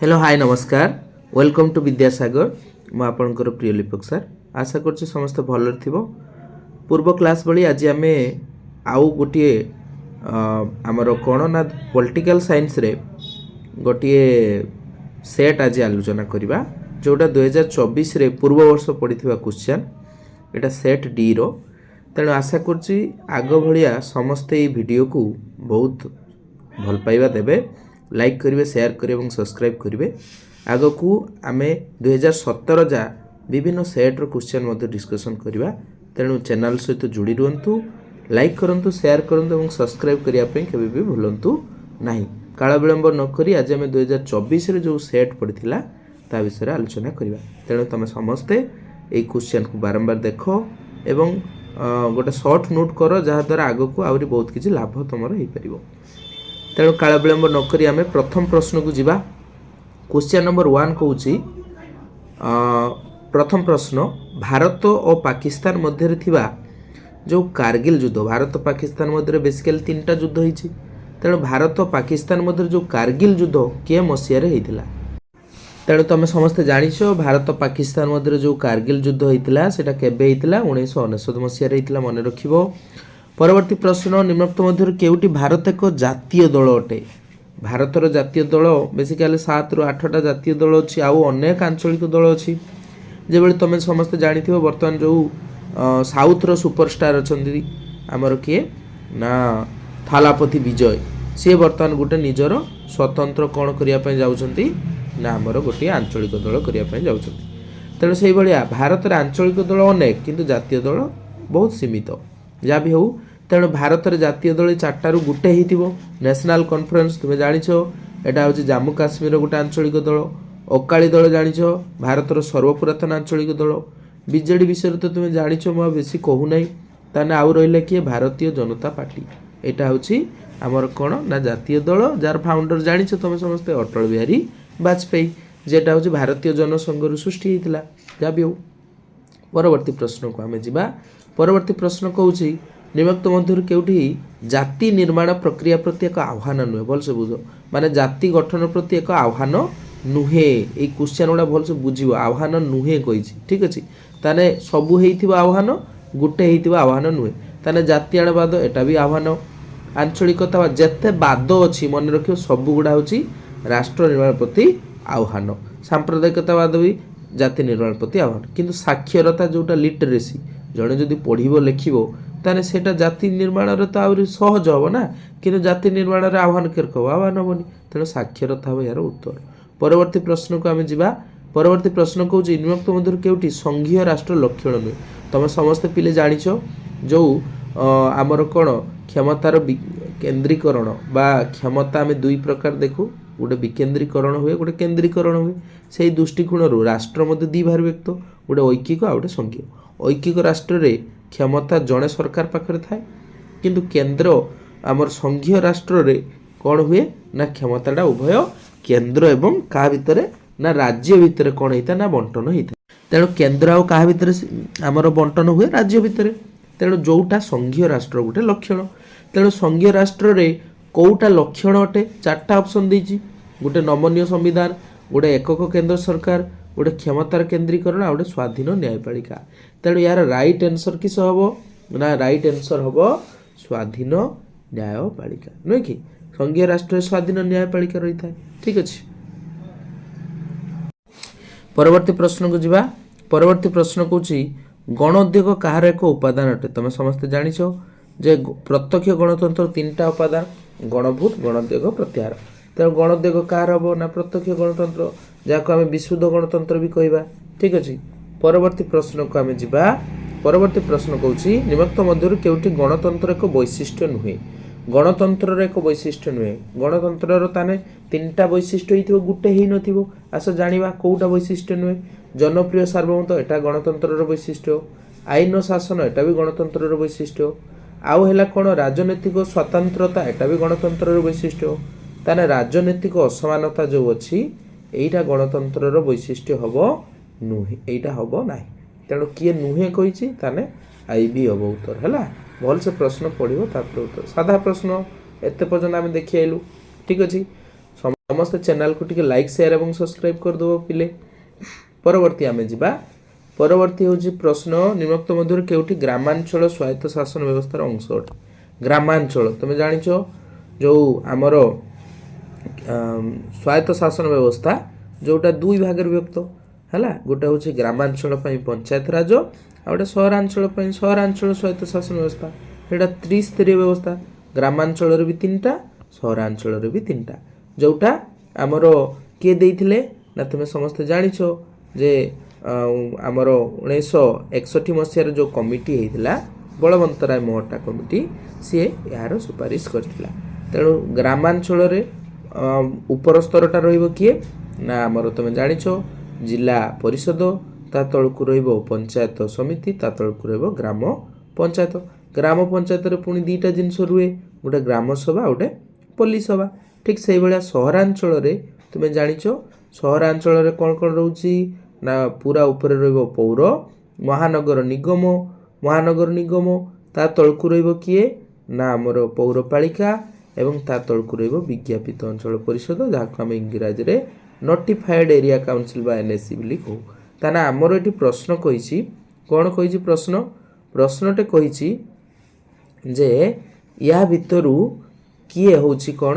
Hello hi नमस्कार welcome to Vidyasagar मु आपणकर प्रिय लिपक सर आशा कर समस्त भल थो पूर्व क्लास भली आज आम आउ गोटे आमर कौन ना पॉलिटिकल साइंस रे गोटे सेट आज आलोचना करवा जोटा 2024 रे पूर्व वर्ष पड़ी क्वेश्चन एटा सेट डी रो तेणु आशा कर आग भाया समस्ते ये वीडियो को बहुत भल पाइबा देबे लाइक करेंगे शेयर करेंगे और सब्सक्राइब करेंगे आग को आम 2017 जा विभिन्न सेट्र क्वेश्चन डिस्कसन करवा तेणु चैनल सहित जोड़ी रुहतु लाइक करूँ शेयर करूँ और सब्सक्राइब करने केवे भी भूलु ना काल विलंब नक आज आम 2024 रे जो सेट पड़ा ता विषय आलोचना करवा तेणु तुम समस्ते ये क्वेश्चन को बारंबार देख एवं गोटे सर्ट नोट कर जहाद्वारा आग को आहरी बहुत किसी लाभ तुम हो पार तेणु काल विलंब नक आम प्रथम प्रश्न को जीवा क्वेश्चन नंबर 1 कौची प्रथम प्रश्न भारत और पाकिस्तान मध्य थिबा जो कारगिल युद्ध भारत पाकिस्तान मध्य बेसिकली 3टा युद्ध होती तेणु भारत और पाकिस्तान मध्य जो कारगिल युद्ध किए मसीह होता तेणु तुम समस्ते जाच भारत पाकिस्तान मध्य जो कारगिल युद्ध होता है केबे होता 1999 मसीह मन रख परवर्ती प्रश्न निम्नोक्त मध्य केउटी भारत एक जातीय दल अटे भारतर जातीय दल बेसिकाली 7 ରୁ 8टा जातीय दल अच्छी आउ अनेक आंचलिक दल अच्छी जो तुम समस्ते जानी बर्तमान जो साउथ्र सुपरस्टार अच्छा आमर किए ना थालापति विजय सी बर्तमान गोटे निजर स्वतंत्र कौन करने जाऊँगी ना आमर गोटे आंचलिक दल करने जाऊँगी तेणु से भाया भारत में आंचलिक दल अनेक किंतु जातीय दल बहुत सीमित जहाँ भी हो तेणु भारत में जातीय दल 4टारू गोटे हो नेशनल कॉन्फ्रेंस तुम्हें जाच यहाँ हूँ जम्मू काश्मीर गोटे आंचलिक दल अकाली दल जाच भारतर सर्वपुरातन आंचलिक दल बीजेडी विषय तो तुम्हें जाच मुझे बेसी कहूना ताने आउ रहा किए भारतीय जनता पार्टी यहाँ हूँ आमर कौन ना जातीय दल जार फाउंडर जाच तुम समस्ते अटल बिहारी वाजपेयी जेटा हूँ भारतीय जनसंघ सृष्टि होता जहाँ भी हो परवर्ती प्रश्न को आम जा परवर्ती प्रश्न कौन निम्नोक्त मध्य केउठी जाति निर्माण प्रक्रिया प्रति एक आह्वान नुहे भलसे बुझ माने जाति गठन प्रति एक आह्वान नुहे ये क्वेश्चन गुड़ा भलसे बुझ आह्वान नुहे कही ठीक अच्छे ताने सबू हो आह्वान गोटे हो आह्वान नुहे ताने जातीयवाद एटा भी आह्वान आंचलिकता जेते बाद अच्छी मन रख सबू गुड़ा हूँ राष्ट्र निर्माण प्रति आह्वान सांप्रदायिकतावाद भी जाति निर्माण प्रति आह्वान किंतु साक्षरता जोटा लिटरेसी जड़े जदि पढ़ो लिख ताने सेटा जाति निर्माण तो आहरी सहज हम ना कि जाति निर्माण आह्वान के आह्वान हेनी तेणु साक्षरता हम यार उत्तर परवर्ती प्रश्न को आम जा परवर्ती प्रश्न कौन निम्नोक्त मध्य केउटी संघीय राष्ट्र लक्षण नुहे तुम समस्ते पिले जाच जो आमर कौन क्षमतार केन्द्रीकरण बा क्षमता आम दुई प्रकार देखू गोटे विकेन्द्रीकरण हुए गोटे केन्द्रीकरण हुए से दृष्टिकोण राष्ट्र मध्य दी भार व्यक्त गोटे ऐकिक आ गोटे संघीय ऐकिक राष्ट्र रे क्षमता जड़े सरकार पाखे थाए किंतु केन्द्र आमर संघीय राष्ट्र रे कौन हुए ना क्षमताटा उभय केन्द्र एवं क्या भितर ना राज्य भितर कौन होता ना बंटन होता तेणु केन्द्र आ क्या भितर आमर बंटन हुए राज्य भितर तेणु जोटा संघीय राष्ट्र गोटे लक्षण तेणु संघीय राष्ट्र रे कौटा लक्षण अटे 4टा ऑप्शन देछि गोटे नमनीय संविधान गोटे एकक केन्द्र सरकार गोटे क्षमतार केन्द्रीकरण आ गोटे स्वाधीन न्यायपालिका तेणु यार राइट आंसर किस हम ना राइट आंसर हम स्वाधीन न्यायपालिका नुहे कि संघीय राष्ट्र स्वाधीन न्यायपालिका रही था ठीक अच्छे परवर्ती प्रश्न को जीवा परवर्ती प्रश्न कौन गणोद्योग कहार एक उपादान अटे तुम समस्ते जाच जे प्रत्यक्ष गणतंत्र 3टा उपादान गणभूत गणोद्योग प्रत्याहार तेणु गणोद्योग कहार हम ना प्रत्यक्ष गणतंत्र जहाँ आम विशुद्ध गणतंत्र भी कहवा ठीक अच्छे परवर्ती प्रश्न को आम जा परवर्ती प्रश्न कौन निम्नोक्त मध्य केउटी गणतंत्र एक वैशिष्ट्य नुहे गणतंत्र एक वैशिष्ट्य नुहे गणतंत्र ताने 3टा वैशिष्ट्य हो गोटे ही नथिबो आस जानिबा कोउटा वैशिष्ट्य नुहे जनप्रिय सार्वभौमत्व एटा गणतंत्र वैशिष्ट्य आईन शासन एटा भी गणतंत्र वैशिष्ट्य आउ है कौन राजनैतिक स्वतंत्रता एटा भी गणतंत्र वैशिष्ट्य ताने राजनैतिक असमानता जो अच्छी यहीटा गणतंत्र वैशिष्ट्य हम नुहे यहीटा हम ना तेणु किए नुहे कही ताने आई बी हम उत्तर है भल से प्रश्न पढ़ो तापर उत्तर साधा प्रश्न एत पर्यटन आम देखी आइलु ठीक अच्छे ସମସ୍ତେ ଚ୍ୟାନେଲକୁ ଟିକେ ଲାଇକ୍ ସେୟାର ଏବଂ ସବସ୍କ୍ରାଇବ୍ କରିଦେବ ପିଲେ। ପରବର୍ତ୍ତୀ ଆମେ ଯିବା। ପରବର୍ତ୍ତୀ ହେଉଛି ପ୍ରଶ୍ନ ନିମ୍ନୋକ୍ତ ମଧ୍ୟରୁ କେଉଁଠି ଗ୍ରାମାଞ୍ଚଳ ସ୍ୱାୟତ୍ତ ଶାସନ ବ୍ୟବସ୍ଥାର ଅଂଶ ଅଟେ? ଗ୍ରାମାଞ୍ଚଳ ତୁମେ ଜାଣିଛ ଯେଉଁ ଆମର ସ୍ୱାୟତ୍ତ ଶାସନ ବ୍ୟବସ୍ଥା ଯେଉଁଟା ଦୁଇ ଭାଗରେ ବିଭକ୍ତ ହେଲା, ଗୋଟେ ହେଉଛି ଗ୍ରାମାଞ୍ଚଳ ପାଇଁ ପଞ୍ଚାୟତ ରାଜ, ଆଉ ଗୋଟେ ସହରାଞ୍ଚଳ ପାଇଁ ସହରାଞ୍ଚଳ ସ୍ୱାୟତ୍ତ ଶାସନ ବ୍ୟବସ୍ଥା। ସେଇଟା ତ୍ରିସ୍ତରୀୟ ବ୍ୟବସ୍ଥା, ଗ୍ରାମାଞ୍ଚଳରେ ବି ତିନିଟା, ସହରାଞ୍ଚଳରେ ବି ତିନିଟା। ଯେଉଁଟା ଆମର କିଏ ଦେଇଥିଲେ ନା ତୁମେ ସମସ୍ତେ ଜାଣିଛ ଯେ ଆମର 1961 ମସିହାରେ ଯେଉଁ କମିଟି ହେଇଥିଲା ବଳବନ୍ତରାୟ ମହଟା କମିଟି, ସିଏ ଏହାର ସୁପାରିଶ କରିଥିଲା। ତେଣୁ ଗ୍ରାମାଞ୍ଚଳରେ ଉପର ସ୍ତରଟା ରହିବ କିଏ ନା ଆମର ତୁମେ ଜାଣିଛ ଜିଲ୍ଲା ପରିଷଦ, ତା ତଳକୁ ରହିବ ପଞ୍ଚାୟତ ସମିତି, ତା ତଳକୁ ରହିବ ଗ୍ରାମ ପଞ୍ଚାୟତ। ଗ୍ରାମ ପଞ୍ଚାୟତରେ ପୁଣି ଦୁଇଟା ଜିନିଷ ରୁହେ, ଗୋଟେ ଗ୍ରାମ ସଭା ଗୋଟେ ପଲ୍ଲୀ ସଭା। ଠିକ୍ ସେଇଭଳିଆ ସହରାଞ୍ଚଳରେ ତୁମେ ଜାଣିଛ ସହରାଞ୍ଚଳରେ କ'ଣ କ'ଣ ରହୁଛି ନା ପୁରା ଉପରେ ରହିବ ପୌର ମହାନଗର ନିଗମ, ମହାନଗର ନିଗମ ତା ତଳକୁ ରହିବ କିଏ ନା ଆମର ପୌରପାଳିକା, ଏବଂ ତା ତଳକୁ ରହିବ ବିଜ୍ଞାପିତ ଅଞ୍ଚଳ ପରିଷଦ, ଯାହାକୁ ଆମେ ଇଂରାଜୀରେ ନୋଟିଫାଏଡ୍ ଏରିଆ କାଉନସିଲ୍ ବା NAC ବୋଲି କହୁ। ତାହେଲେ ଆମର ଏଠି ପ୍ରଶ୍ନ କହିଛି, କ'ଣ କହିଛି ପ୍ରଶ୍ନଟେ କହିଛି ଯେ ୟା ଭିତରୁ କିଏ ହେଉଛି କ'ଣ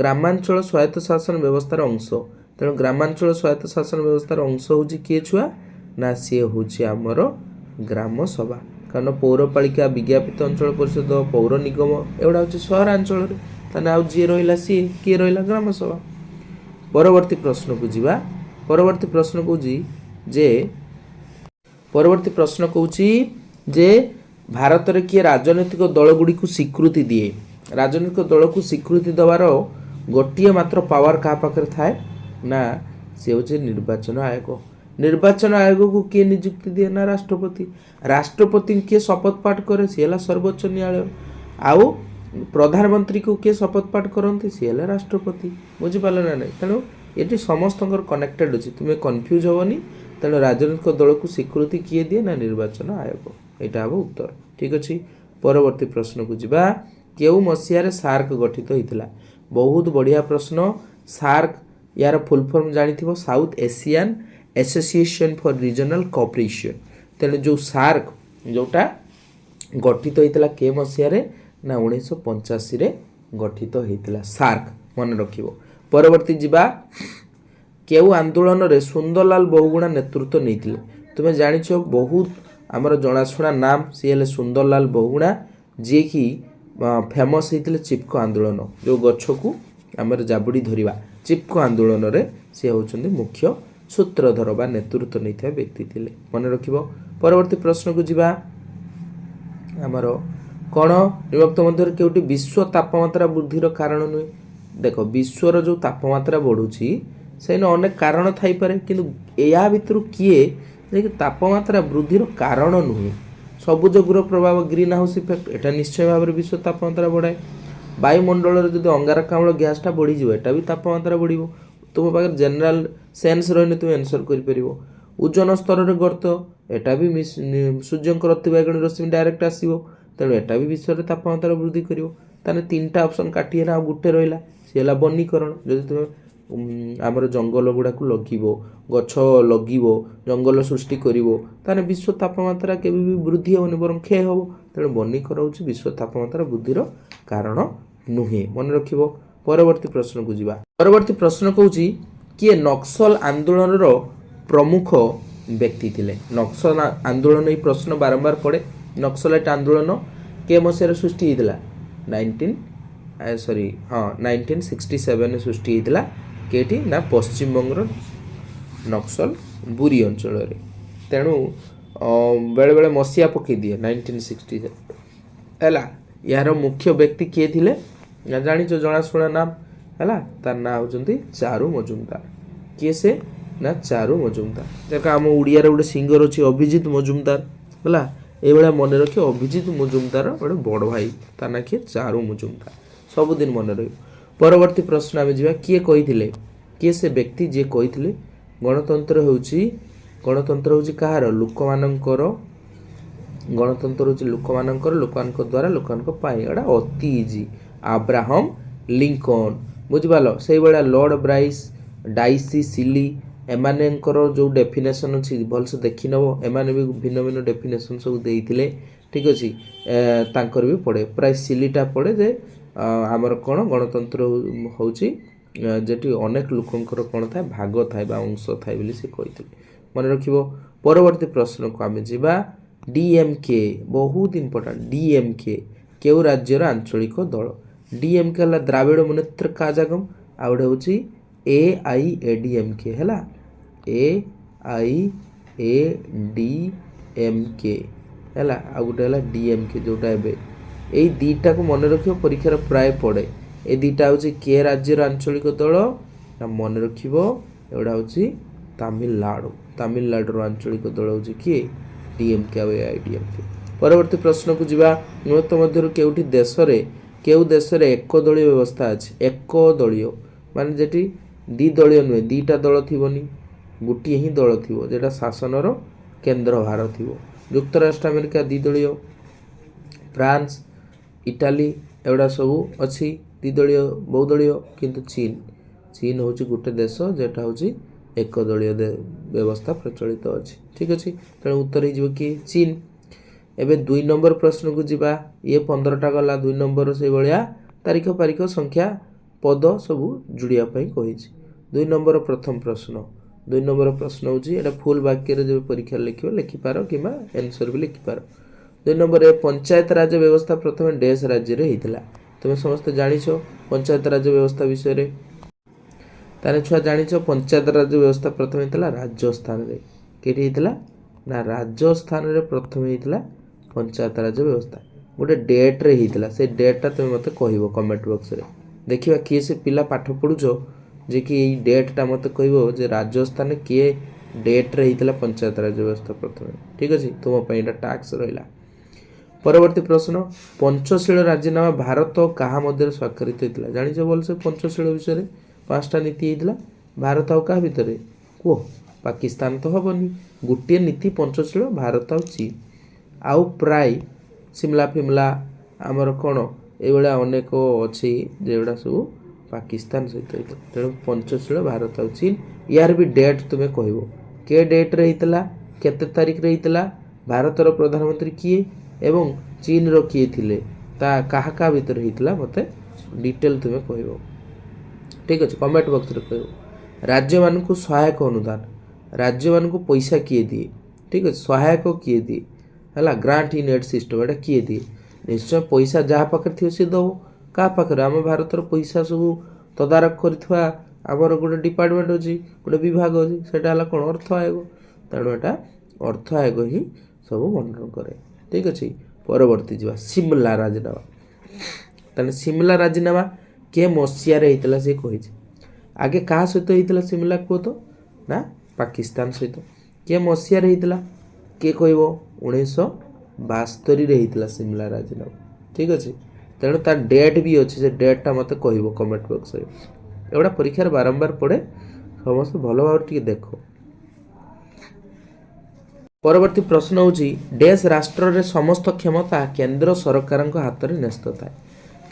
ଗ୍ରାମାଞ୍ଚଳ ସ୍ୱାୟତ୍ତ ଶାସନ ବ୍ୟବସ୍ଥାର ଅଂଶ। ତେଣୁ ଗ୍ରାମାଞ୍ଚଳ ସ୍ୱାୟତ୍ତ ଶାସନ ବ୍ୟବସ୍ଥାର ଅଂଶ ହେଉଛି କିଏ ଛୁଆ ନା ସିଏ ହେଉଛି ଆମର ଗ୍ରାମ ସଭା। କାରଣ ପୌରପାଳିକା, ବିଜ୍ଞାପିତ ଅଞ୍ଚଳ ପରିଷଦ, ପୌର ନିଗମ ଏଗୁଡ଼ା ହେଉଛି ସହରାଞ୍ଚଳରେ। ତାହେଲେ ଆଉ ଯିଏ ରହିଲା ସିଏ କିଏ ରହିଲା ଗ୍ରାମ ସଭା। ପରବର୍ତ୍ତୀ ପ୍ରଶ୍ନକୁ ଯିବା। ପରବର୍ତ୍ତୀ ପ୍ରଶ୍ନ କହୁଛି ଯେ ଭାରତରେ କିଏ ରାଜନୈତିକ ଦଳଗୁଡ଼ିକୁ ସ୍ୱୀକୃତି ଦିଏ? ରାଜନୈତିକ ଦଳକୁ ସ୍ୱୀକୃତି ଦେବାର ଗୋଟିଏ ମାତ୍ର ପାୱାର କାହା ପାଖରେ ଥାଏ ନା ସେ ହେଉଛି ନିର୍ବାଚନ ଆୟୋଗ। ନିର୍ବାଚନ ଆୟୋଗକୁ କିଏ ନିଯୁକ୍ତି ଦିଏ ନା ରାଷ୍ଟ୍ରପତି। ରାଷ୍ଟ୍ରପତିଙ୍କୁ କିଏ ଶପଥ ପାଠ କରେ? ସିଏ ହେଲା ସର୍ବୋଚ୍ଚ ନ୍ୟାୟାଳୟ। ଆଉ ପ୍ରଧାନମନ୍ତ୍ରୀକୁ କିଏ ଶପଥ ପାଠ କରନ୍ତି? ସିଏ ହେଲେ ରାଷ୍ଟ୍ରପତି। ବୁଝିପାରିଲ ନା ନାହିଁ? ତେଣୁ ଏଠି ସମସ୍ତଙ୍କର କନେକ୍ଟେଡ୍ ଅଛି, ତୁମେ କନଫ୍ୟୁଜ୍ ହେବନି। ତେଣୁ ରାଜନୈତିକ ଦଳକୁ ସ୍ୱୀକୃତି କିଏ ଦିଏ ନା ନିର୍ବାଚନ ଆୟୋଗ। ଏଇଟା ହେବ ଉତ୍ତର। ଠିକ୍ ଅଛି। ପରବର୍ତ୍ତୀ ପ୍ରଶ୍ନକୁ ଯିବା। କେଉଁ ମସିହାରେ ସାର୍କ ଗଠିତ ହୋଇଥିଲା? ବହୁତ ବଢ଼ିଆ ପ୍ରଶ୍ନ। ସାର୍କ ୟାର ଫୁଲ୍ ଫର୍ମ ଜାଣିଥିବ, south Asian association for regional cooperation. ତେଣୁ ଯେଉଁ ସାର୍କ ଯେଉଁଟା ଗଠିତ ହୋଇଥିଲା କେ ମସିହାରେ ନା 1985ରେ ଗଠିତ ହୋଇଥିଲା ସାର୍କ, ମନେ ରଖିବ। ପରବର୍ତ୍ତୀ ଯିବା। କେଉଁ ଆନ୍ଦୋଳନରେ ସୁନ୍ଦରଲାଲ ବହୁଗୁଣା ନେତୃତ୍ୱ ନେଇଥିଲେ? ତୁମେ ଜାଣିଛ ବହୁତ ଆମର ଜଣାଶୁଣା ନାମ, ସିଏ ହେଲେ ସୁନ୍ଦରଲାଲ ବହୁଗୁଣା, ଯିଏକି ଫେମସ୍ ହେଇଥିଲେ ଚିପ୍କୋ ଆନ୍ଦୋଳନ, ଯେଉଁ ଗଛକୁ ଆମର ଜାବୁଡ଼ି ଧରିବା, ଚିପ୍କୋ ଆନ୍ଦୋଳନରେ ସିଏ ହେଉଛନ୍ତି ମୁଖ୍ୟ ସୂତ୍ରଧର ବା ନେତୃତ୍ୱ ନେଇଥିବା ବ୍ୟକ୍ତି ଥିଲେ, ମନେ ରଖିବ। ପରବର୍ତ୍ତୀ ପ୍ରଶ୍ନକୁ ଯିବା। ଆମର କ'ଣ ନିମ୍ନୋକ୍ତ ମଧ୍ୟରୁ କେଉଁଟି ବିଶ୍ୱ ତାପମାତ୍ରା ବୃଦ୍ଧିର କାରଣ ନୁହେଁ? ଦେଖ, ବିଶ୍ୱର ଯେଉଁ ତାପମାତ୍ରା ବଢ଼ୁଛି ସେଇନ ଅନେକ କାରଣ ଥାଇପାରେ, କିନ୍ତୁ ଏହା ଭିତରୁ କିଏ ଯେ ତାପମାତ୍ରା ବୃଦ୍ଧିର କାରଣ ନୁହେଁ? ସବୁଜ ଗୃହ ପ୍ରଭାବ, ଗ୍ରୀନ୍ ହାଉସ୍ ଇଫେକ୍ଟ, ଏଟା ନିଶ୍ଚୟ ଭାବରେ ବିଶ୍ୱ ତାପମାତ୍ରା ବଢ଼ାଏ। ବାୟୁମଣ୍ଡଳରେ ଯଦି ଅଙ୍ଗାରକାମ୍ଳ ଗ୍ୟାସ୍ଟା ବଢ଼ିଯିବ, ଏଟା ବି ତାପମାତ୍ରା ବଢ଼ିବ। ତୁମ ପାଖରେ ଜେନେରାଲ ସେନ୍ସ ରହିଲେ ତୁମେ ଆନ୍ସର କରିପାରିବ। ଓଜନ ସ୍ତରରେ ଗର୍ତ୍ତ, ଏଟା ବି ସୂର୍ଯ୍ୟଙ୍କର ଅତିବାଇଗଣୀ ରଶ୍ମି ଡାଇରେକ୍ଟ ଆସିବ, ତେଣୁ ଏଟା ବି ବିଶ୍ୱରେ ତାପମାତ୍ରା ବୃଦ୍ଧି କରିବ। ତାହେଲେ ତିନିଟା ଅପସନ୍ କାଟିହେଲା, ଆଉ ଗୋଟେ ରହିଲା, ସେ ହେଲା ବନୀକରଣ। ଯଦି ତୁମେ ଆମର ଜଙ୍ଗଲ ଗୁଡ଼ାକୁ ଲଗିବ, ଗଛ ଲଗିବ, ଜଙ୍ଗଲ ସୃଷ୍ଟି କରିବ, ତାହେଲେ ବିଶ୍ୱ ତାପମାତ୍ରା କେବେ ବି ବୃଦ୍ଧି ହେବନି, ବରଂ କ୍ଷୟ ହେବ। ତେଣୁ ବନୀକରଣ ହେଉଛି ବିଶ୍ୱ ତାପମାତ୍ରା ବୃଦ୍ଧିର କାରଣ ନୁହେଁ, ମନେ ରଖିବ। ପରବର୍ତ୍ତୀ ପ୍ରଶ୍ନକୁ ଯିବା। ପରବର୍ତ୍ତୀ ପ୍ରଶ୍ନ କହୁଛି କିଏ ନକ୍ସଲ ଆନ୍ଦୋଳନର ପ୍ରମୁଖ ବ୍ୟକ୍ତି ଥିଲେ? ନକ୍ସଲ ଆନ୍ଦୋଳନ, ଏହି ପ୍ରଶ୍ନ ବାରମ୍ବାର ପଡ଼େ। ନକ୍ସଲାଇଟ୍ ଆନ୍ଦୋଳନ କେ ମସିହାରେ ସୃଷ୍ଟି ହେଇଥିଲା? 1967ରେ ସୃଷ୍ଟି ହେଇଥିଲା। କେଠି ନା ପଶ୍ଚିମବଙ୍ଗର ନକ୍ସଲ ବୁରି ଅଞ୍ଚଳରେ। ତେଣୁ ବେଳେବେଳେ ମସିହା ପକାଇ ଦିଏ 1967 ହେଲା। ଏହାର ମୁଖ୍ୟ ବ୍ୟକ୍ତି କିଏ ଥିଲେ ନା ଜାଣିଛ, ଜଣାଶୁଣା ନାମ ହେଲା, ତାର ନାଁ ହେଉଛନ୍ତି ଚାରୁ ମଜୁମଦାର। କିଏ ସେ ନା ଚାରୁ ମଜୁମଦାର। ଦେଖ, ଆମ ଓଡ଼ିଆରେ ଗୋଟେ ସିଙ୍ଗର ଅଛି ଅଭିଜିତ ମଜୁମଦାର ହେଲା, ଏଇଭଳିଆ ମନେ ରଖି ଅଭିଜିତ ମଜୁମଦାର ଗୋଟେ ବଡ଼ ଭାଇ, ତା ନାଁ କିଏ? ଚାରୁ ମଜୁମଦାର। ସବୁଦିନ ମନେ ରହିବ। ପରବର୍ତ୍ତୀ ପ୍ରଶ୍ନ ଆମେ ଯିବା। କିଏ କହିଥିଲେ, କିଏ ସେ ବ୍ୟକ୍ତି ଯିଏ କହିଥିଲେ ଗଣତନ୍ତ୍ର ହେଉଛି କାହାର? ଲୋକମାନଙ୍କର। ଗଣତନ୍ତ୍ର ହେଉଛି ଲୋକମାନଙ୍କ ଦ୍ୱାରା ଲୋକମାନଙ୍କ ପାଇଁ। ଏଇଟା ଅତି ଇଜି। Abraham Lincoln. ବୁଝିପାରିଲ। ସେଇଭଳିଆ ଲର୍ଡ ବ୍ରାଇସ୍, ଡାଇସି, ସିଲି ଏମାନଙ୍କର ଯେଉଁ ଡେଫିନେସନ୍ ଅଛି ଭଲସେ ଦେଖିନେବ। ଏମାନେ ବି ଭିନ୍ନ ଭିନ୍ନ ଡେଫିନେସନ୍ ସବୁ ଦେଇଥିଲେ। ଠିକ୍ ଅଛି, ତାଙ୍କର ବି ପଡ଼େ। ପ୍ରାୟ ସିଲିଟା ପଡ଼େ ଯେ ଆମର କ'ଣ ଗଣତନ୍ତ୍ର ହେଉଛି ଯେଠି ଅନେକ ଲୋକଙ୍କର କ'ଣ ଥାଏ, ଭାଗ ଥାଏ ବା ଅଂଶ ଥାଏ ବୋଲି ସେ କହିଥିଲେ। ମନେ ରଖିବ। ପରବର୍ତ୍ତୀ ପ୍ରଶ୍ନକୁ ଆମେ ଯିବା। DMK ବହୁତ ଇମ୍ପୋର୍ଟାଣ୍ଟ। DMK କେଉଁ ରାଜ୍ୟର ଆଞ୍ଚଳିକ ଦଳ? DMK ହେଲା ଦ୍ରାବିଡ଼ ମୁନେତ୍ର କାଜାଗମ, ଆଉ ଗୋଟେ ହେଉଛି AIADMK ହେଲା। AIADMK ହେଲା, ଆଉ ଗୋଟେ ହେଲା DMK ଯେଉଁଟା ଏବେ। ଏଇ ଦୁଇଟାକୁ ମନେ ରଖିବ, ପରୀକ୍ଷାରେ ପ୍ରାୟ ପଡ଼େ। এই দুইটা ହେଉଛି কে ରାଜ୍ୟର ଆଞ୍ଚଳିକ ଦଳ ନା ମନେ ରଖିବ, ଏଗୁଡ଼ା ହେଉଛି ତାମିଲନାଡ଼ୁ। ତାମିଲନାଡ଼ୁର ଆଞ୍ଚଳିକ ଦଳ ହେଉଛି କିଏ? DMK ଆଉ AIADMK। ପରବର୍ତ୍ତୀ ପ୍ରଶ୍ନକୁ ଯିବା। ନିମ୍ନୋକ୍ତ ମଧ୍ୟରୁ କେଉଁ ଦେଶରେ ଏକଦଳୀୟ ବ୍ୟବସ୍ଥା ଅଛି? ଏକଦଳୀୟ ମାନେ ଯେଠି ଦ୍ୱିଦଳୀୟ ନୁହେଁ, ଦୁଇଟା ଦଳ ଥିବନି, ଗୋଟିଏ ହିଁ ଦଳ ଥିବ, যেটা ଶାସନର କେନ୍ଦ୍ରଭାର ଥିବ। ଯୁକ୍ତରାଷ୍ଟ୍ର ଆମେରିକା ଦ୍ୱିଦଳୀୟ, ଫ୍ରାନ୍ସ, ଇଟାଲୀ ଏଗୁଡ଼ା ସବୁ ଅଛି ଦ୍ୱିଦଳୀୟ ବହୁଦଳୀୟ, କିନ୍ତୁ ଚୀନ ହେଉଛି ଗୋଟେ ଦେଶ যেটা ହେଉଛି ଏକଦଳୀୟ ବ୍ୟବସ୍ଥା ପ୍ରଚଳିତ ଅଛି। ଠିକ୍ ଅଛି, ତେଣୁ ଉତ୍ତର ହେଇଯିବ କି ଚୀନ। ଏବେ 2 ନମ୍ବର ପ୍ରଶ୍ନକୁ ଯିବା। ଇଏ 15ଟା ଗଲା। 2 ନମ୍ବର ସେଇଭଳିଆ ତାରିଖ ପାରିଖ ସଂଖ୍ୟା ପଦ ସବୁ ଯୋଡ଼ିବା ପାଇଁ କହିଛି। 2 ନମ୍ବର ପ୍ରଥମ ପ୍ରଶ୍ନ। 2 ନମ୍ବର ପ୍ରଶ୍ନ ହେଉଛି, ଏଇଟା ଫୁଲ୍ ବାକ୍ୟରେ ଯେବେ ପରୀକ୍ଷାରେ ଲେଖିବ ଲେଖିପାର କିମ୍ବା ଆନ୍ସର ବି ଲେଖିପାର। 2 ନମ୍ବରରେ ପଞ୍ଚାୟତ ରାଜ ବ୍ୟବସ୍ଥା ପ୍ରଥମେ ଡେସ୍ ରାଜ୍ୟରେ ହେଇଥିଲା? ତୁମେ ସମସ୍ତେ ଜାଣିଛ ପଞ୍ଚାୟତ ରାଜ ବ୍ୟବସ୍ଥା ବିଷୟରେ। ତାହେଲେ ଛୁଆ ଜାଣିଛ ପଞ୍ଚାୟତ ରାଜ ବ୍ୟବସ୍ଥା ପ୍ରଥମେ ହେଇଥିଲା ରାଜସ୍ଥାନରେ। କେଉଁଠି ହେଇଥିଲା ନା ରାଜସ୍ଥାନରେ ପ୍ରଥମେ ହେଇଥିଲା ପଞ୍ଚାୟତ ରାଜ ବ୍ୟବସ୍ଥା। ଗୋଟେ ଡେଟ୍ରେ ହେଇଥିଲା, ସେ ଡେଟ୍ଟା ତୁମେ ମୋତେ କହିବ କମେଣ୍ଟ ବକ୍ସରେ। ଦେଖିବା କିଏ ସେ ପିଲା ପାଠ ପଢ଼ୁଛ ଯେ କି ଏଇ ଡେଟ୍ଟା ମୋତେ କହିବ ଯେ ରାଜସ୍ଥାନରେ କିଏ ଡେଟ୍ରେ ହେଇଥିଲା ପଞ୍ଚାୟତ ରାଜ ବ୍ୟବସ୍ଥା ପ୍ରଥମେ। ଠିକ୍ ଅଛି, ତୁମ ପାଇଁ ଏଇଟା ଟାସ୍କ ରହିଲା। ପରବର୍ତ୍ତୀ ପ୍ରଶ୍ନ, ପଞ୍ଚଶୀଳ ରାଜିନାମା ଭାରତ କାହା ମଧ୍ୟରେ ସ୍ୱାକ୍ଷରିତ ହେଇଥିଲା? ଜାଣିଛ ଭଲସେ ପଞ୍ଚଶୀଳ ବିଷୟରେ? 5ଟା ନୀତି ହେଇଥିଲା। ଭାରତ ଆଉ କାହା ଭିତରେ କୁହ? ପାକିସ୍ତାନ ତ ହେବନି। ଗୋଟିଏ ନୀତି ପଞ୍ଚଶୀଳ, ଭାରତ ଆଉ ଚୀନ। ଆଉ ପ୍ରାୟ ସିମଲା ଫିମଲା ଆମର କ'ଣ ଏଇଭଳିଆ ଅନେକ ଅଛି ଯେଗୁଡ଼ା ସବୁ ପାକିସ୍ତାନ ସହିତ ହେଇଥିଲା। ତେଣୁ ପଞ୍ଚଶୀଳ ଭାରତ ଆଉ ଚୀନ। ୟାର ବି ଡେଟ୍ ତୁମେ କହିବ, କେ ଡେଟ୍ରେ ହେଇଥିଲା, କେତେ ତାରିଖରେ ହେଇଥିଲା, ଭାରତର ପ୍ରଧାନମନ୍ତ୍ରୀ କିଏ ଏବଂ ଚୀନର କିଏ ଥିଲେ, ତା କାହା ଭିତରେ ହେଇଥିଲା, ମୋତେ ଡିଟେଲ୍ ତୁମେ କହିବ। ଠିକ୍ ଅଛି, କମେଣ୍ଟ ବକ୍ସରେ କହିବ। ରାଜ୍ୟମାନଙ୍କୁ ସହାୟକ ଅନୁଦାନ, ରାଜ୍ୟମାନଙ୍କୁ ପଇସା କିଏ ଦିଏ? ଠିକ୍ ଅଛି, ସହାୟକ କିଏ ଦିଏ ହେଲା? ଗ୍ରାଣ୍ଟ ଇନ୍ ଏଡ୍ ସିଷ୍ଟମ୍, ଏଇଟା କିଏ ଦିଏ? ନିଶ୍ଚୟ ପଇସା ଯାହା ପାଖରେ ଥିବ ସେ ଦେବ। କାହା ପାଖରେ? ଆମ ଭାରତର ପଇସା ସବୁ ତଦାରଖ କରିଥିବା ଆମର ଗୋଟେ ଡିପାର୍ଟମେଣ୍ଟ ଅଛି, ଗୋଟେ ବିଭାଗ ଅଛି, ସେଇଟା ହେଲା କ'ଣ? ଅର୍ଥ ଆୟୋଗ। ତେଣୁ ଏଇଟା ଅର୍ଥ ଆୟୋଗ ହିଁ ସବୁ ମନନ କରେ। ଠିକ୍ ଅଛି, ପରବର୍ତ୍ତୀ ଯିବା। ସିମଲା ରାଜିନାମା। ତାହେଲେ ସିମଲା ରାଜିନାମା କେ ମସିହାରେ ହେଇଥିଲା ସେ କହିଛି। ଆଗେ କାହା ସହିତ ହେଇଥିଲା ସିମଲା କୁହ ତ? ନା ପାକିସ୍ତାନ ସହିତ। କେ ମସିହାରେ ହେଇଥିଲା? କିଏ କହିବ? 1972ରେ ହେଇଥିଲା ସିମଲା ରାଜିନାମା। ଠିକ୍ ଅଛି, ତେଣୁ ତା ଡେଟ୍ ବି ଅଛି, ସେ ଡେଟ୍ଟା ମୋତେ କହିବ କମେଣ୍ଟ ବକ୍ସରେ। ଏଗୁଡ଼ା ପରୀକ୍ଷାରେ ବାରମ୍ବାର ପଡ଼େ, ସମସ୍ତେ ଭଲ ଭାବରେ ଟିକେ ଦେଖ। ପରବର୍ତ୍ତୀ ପ୍ରଶ୍ନ ହେଉଛି, ଡେସ୍ ରାଷ୍ଟ୍ରରେ ସମସ୍ତ କ୍ଷମତା କେନ୍ଦ୍ର ସରକାରଙ୍କ ହାତରେ ନ୍ୟସ୍ତ ଥାଏ?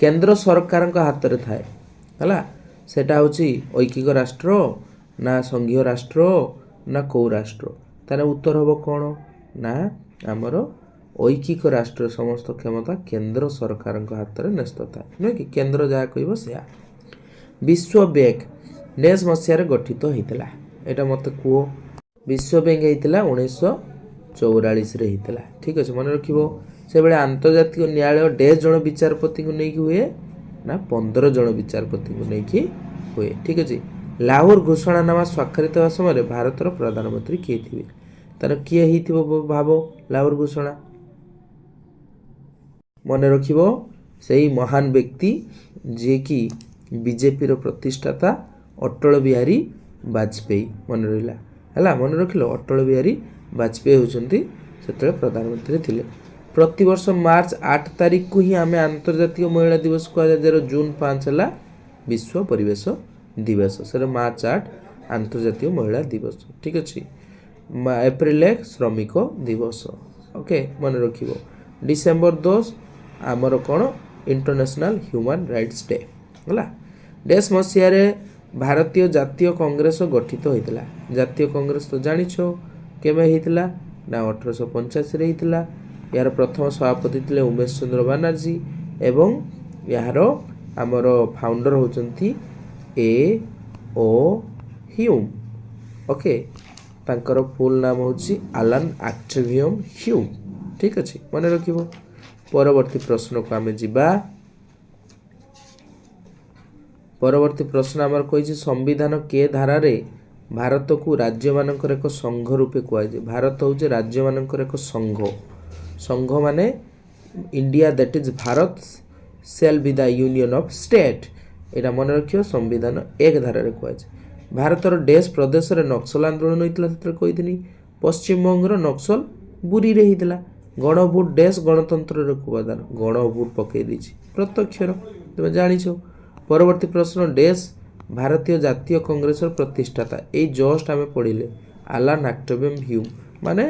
କେନ୍ଦ୍ର ସରକାରଙ୍କ ହାତରେ ଥାଏ ହେଲା। ସେଟା ହେଉଛି ଐକିକ ରାଷ୍ଟ୍ର ନା ସଂଘୀୟ ରାଷ୍ଟ୍ର ନା କେଉଁ ରାଷ୍ଟ୍ର? ତାହେଲେ ଉତ୍ତର ହେବ କ'ଣ ନା ଆମର ଐକିକ ରାଷ୍ଟ୍ରରେ ସମସ୍ତ କ୍ଷମତା କେନ୍ଦ୍ର ସରକାରଙ୍କ ହାତରେ ନ୍ୟସ୍ତ ଥାଏ, ନୁହେଁ କି? କେନ୍ଦ୍ର ଯାହା କହିବ ସେୟା। ବିଶ୍ୱ ବ୍ୟାଙ୍କ ଡେସ୍ ମସିହାରେ ଗଠିତ ହେଇଥିଲା? ଏଇଟା ମୋତେ କୁହ। ବିଶ୍ୱ ବ୍ୟାଙ୍କ ହେଇଥିଲା 1944ରେ ହେଇଥିଲା। ଠିକ୍ ଅଛି, ମନେ ରଖିବ। ସେଭଳି ଆନ୍ତର୍ଜାତିକ ନ୍ୟାୟାଳୟ ଡେସ୍ ଜଣ ବିଚାରପତିଙ୍କୁ ନେଇକି ହୁଏ ନା 15 ଜଣ ବିଚାରପତିଙ୍କୁ ନେଇକି ହୁଏ। ଠିକ୍ ଅଛି, ଲାହୋର ଘୋଷଣାନାମା ସ୍ୱାକ୍ଷରିତ ହେବା ସମୟରେ ଭାରତର ପ୍ରଧାନମନ୍ତ୍ରୀ କିଏ ଥିବେ? ତାର କିଏ ହେଇଥିବ ଭାବ? ଲାହୋର ଘୋଷଣା ମନେ ରଖିବ, ସେଇ ମହାନ ବ୍ୟକ୍ତି ଯିଏକି ବିଜେପିର ପ୍ରତିଷ୍ଠାତା ଅଟଳ ବିହାରୀ ବାଜପେୟୀ। ମନେ ରହିଲା ହେଲା, ମନେ ରଖିଲ। ଅଟଳ ବିହାରୀ ବାଜପେୟୀ ହେଉଛନ୍ତି ସେତେବେଳେ ପ୍ରଧାନମନ୍ତ୍ରୀ ଥିଲେ। ପ୍ରତିବର୍ଷ ମାର୍ଚ୍ଚ 8 ତାରିଖକୁ ହିଁ ଆମେ ଆନ୍ତର୍ଜାତିକ ମହିଳା ଦିବସ କୁହାଯାଏ, ଯାହାର ଜୁନ୍ 5 ହେଲା ବିଶ୍ୱ ପରିବେଶ ଦିବସ। ସେଟା ମାର୍ଚ୍ଚ 8 ଆନ୍ତର୍ଜାତିକ ମହିଳା ଦିବସ। ଠିକ୍ ଅଛି, ଏପ୍ରିଲ 1 ଶ୍ରମିକ ଦିବସ। ଓକେ, ମନେ ରଖିବ। ଡିସେମ୍ବର 10 ଆମର କ'ଣ? ଇଣ୍ଟରନ୍ୟାସନାଲ ହ୍ୟୁମାନ୍ ରାଇଟ୍ସ ଡେ ହେଲା। ଡେସ୍ ମସିହାରେ ଭାରତୀୟ ଜାତୀୟ କଂଗ୍ରେସ ଗଠିତ ହୋଇଥିଲା। ଜାତୀୟ କଂଗ୍ରେସ ତ ଜାଣିଛ କେବେ ହେଇଥିଲା ନା 1885ରେ ହେଇଥିଲା। ଏହାର ପ୍ରଥମ ସଭାପତି ଥିଲେ ଉମେଶ ଚନ୍ଦ୍ର ବାନାର୍ଜୀ ଏବଂ ଏହାର ଆମର ଫାଉଣ୍ଡର ହେଉଛନ୍ତି A.O. ହ୍ୟୁମ୍। ଓକେ, ତାଙ୍କର ଫୁଲ୍ ନାମ ହେଉଛି ଆଲାନ୍ ଅକ୍ଟାଭିୟମ୍ ହ୍ୟୁମ୍। ଠିକ୍ ଅଛି, ମନେ ରଖିବ। ପରବର୍ତ୍ତୀ ପ୍ରଶ୍ନକୁ ଆମେ ଯିବା। ପରବର୍ତ୍ତୀ ପ୍ରଶ୍ନ ଆମର କହିଛି ସମ୍ବିଧାନ କେ ଧାରାରେ ଭାରତକୁ ରାଜ୍ୟମାନଙ୍କର ଏକ ସଂଘ ରୂପେ କୁହାଯାଏ। ଭାରତ ହେଉଛି ରାଜ୍ୟମାନଙ୍କର ଏକ ସଂଘ। ସଂଘ ମାନେ India that is Bharat shall be the union of state. ଏଇଟା ମନେ ରଖିବ, ସମ୍ବିଧାନ 1 ଧାରାରେ କୁହାଯାଏ। ଭାରତର ଡେସ୍ ପ୍ରଦେଶରେ ନକ୍ସଲ ଆନ୍ଦୋଳନ ହୋଇଥିଲା, ସେତେବେଳେ କହିଥିଲି। ପଶ୍ଚିମବଙ୍ଗର ନକ୍ସଲ ବୁରିରେ ହେଇଥିଲା। ଗଣଭୋଟ ଡେସ୍ ଗଣତନ୍ତ୍ରର ଉପାଦାନ। ଗଣଭୋଟ ପକାଇ ଦେଇଛି ପ୍ରତ୍ୟକ୍ଷର, ତୁମେ ଜାଣିଛ। ପରବର୍ତ୍ତୀ ପ୍ରଶ୍ନ, ଡେସ୍ ଭାରତୀୟ ଜାତୀୟ କଂଗ୍ରେସର ପ୍ରତିଷ୍ଠାତା। ଏଇ ଜଷ୍ଟ ଆମେ ପଢ଼ିଲେ ଆଲାନ୍ ଅକ୍ଟାଭିୟମ୍ ହ୍ୟୁମ୍। ମାନେ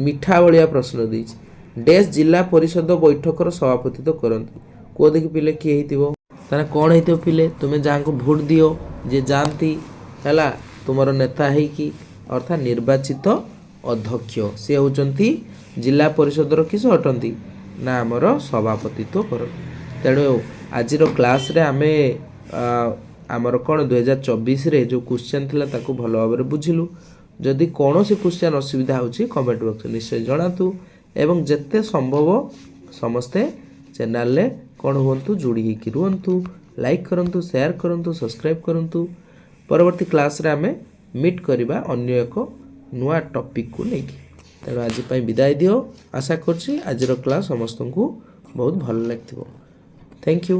ମିଠା ଭଳିଆ ପ୍ରଶ୍ନ ଦେଇଛି। ଡେସ୍ ଜିଲ୍ଲା ପରିଷଦ ବୈଠକର ସଭାପତିତ୍ୱ କରନ୍ତି। କୁହ ଦେଖି ପିଲେ କିଏ ହେଇଥିବ? ତାହେଲେ କ'ଣ ହେଇଥିବ ପିଲେ? ତୁମେ ଯାହାଙ୍କୁ ଭୋଟ ଦିଅ, ଯିଏ ଯାଆନ୍ତି ହେଲା ତୁମର ନେତା ହେଇକି, ଅର୍ଥାତ୍ ନିର୍ବାଚିତ ଅଧ୍ୟକ୍ଷ, ସେ ହେଉଛନ୍ତି ଜିଲ୍ଲା ପରିଷଦର କିସ ଅଟନ୍ତି ନା ଆମର ସଭାପତିତ୍ୱ କରନ୍ତି। ତେଣୁ ଆଜିର କ୍ଲାସ୍ରେ ଆମେ ଆମର କ'ଣ 2024ରେ ଯେଉଁ କ୍ୱେଶ୍ଚନ୍ ଥିଲା ତାକୁ ଭଲ ଭାବରେ ବୁଝିଲୁ। ଯଦି କୌଣସି କ୍ୱେଶ୍ଚନ୍ ଅସୁବିଧା ହେଉଛି କମେଣ୍ଟ ବକ୍ସରେ ନିଶ୍ଚୟ ଜଣାନ୍ତୁ ଏବଂ ଯେତେ ସମ୍ଭବ ସମସ୍ତେ ଚ୍ୟାନେଲରେ କ'ଣ ହୁଅନ୍ତୁ, ଯୋଡ଼ି ହେଇକି ରୁହନ୍ତୁ। ଲାଇକ୍ କରନ୍ତୁ, ସେୟାର କରନ୍ତୁ, ସବସ୍କ୍ରାଇବ୍ କରନ୍ତୁ। ପରବର୍ତ୍ତୀ କ୍ଲାସ୍ରେ ଆମେ ମିଟ୍ କରିବା ଅନ୍ୟ ଏକ ନୂଆ ଟପିକ୍କୁ ନେଇକି। ତେଣୁ ଆଜି ପାଇଁ ବିଦାୟ ଦିଅ। ଆଶା କରୁଛି ଆଜିର କ୍ଲାସ୍ ସମସ୍ତଙ୍କୁ ବହୁତ ଭଲ ଲାଗିଥିବ। Thank you.